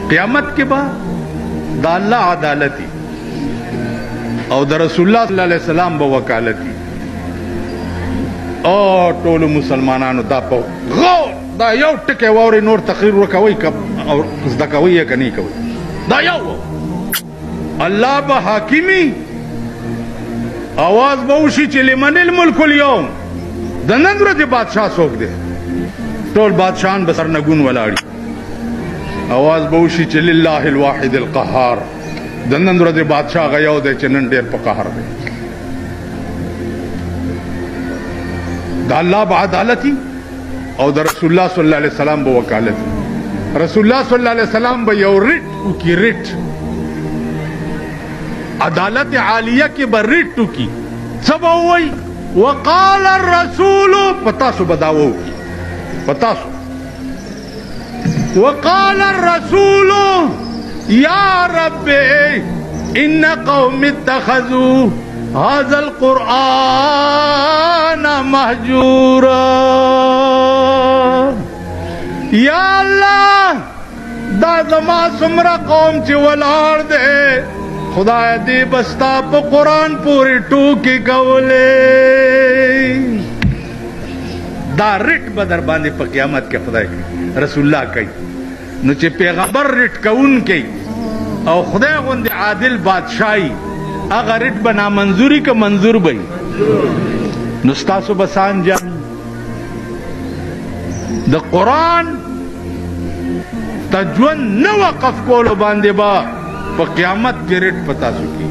قیامت کې با دا الله عدالتي او د رسول الله صلی الله علیه وسلم به وکالتي او ټول مسلمانانو دا په غور دا یو ټکی واوري نور تقریر وکوي او زده کوي یا کني کوي دا یو الله به حاکمي आवाज به وشي چې لمن الملک اليوم د نن ورځې بادشاه څوک دی ټول بادشاهان به سرنګون ولاړي आवाज به وشي چې لله الواحد القهار د نن ورځې بادشاه هغه یو دی چې نن ډېر په قهر دی د الله به عدالتي او د رسول الله صلی الله علیه وسلم به وکالتي رسول الله صلی الله علیه وسلم به یو ریټ وکي ریټ عدالت عالیه کې به ریټ وکي څه به ووایي وقال الرسول پتاسو بداوو پتاسو وقال الرسول يا رب ان قوم اتخذوا هذا القرآن مهجورا یا الله دا زما څومره قوم چې ولاړ دی خدای دې بستا په قرآن پورې ټوکې کولې دا رټ به در باندې په قیامت کې خدای کوي رسول الله کوي نو چې پیغمبر رټ کوون کوي او خدای غوندې عادل بادشاہي هغه رټ به نامنظوري که منظور به نو ستاسو به سان جان د قرآن تجون نه وقف کولو باندې با په قیامت کې رټ پتا سو کی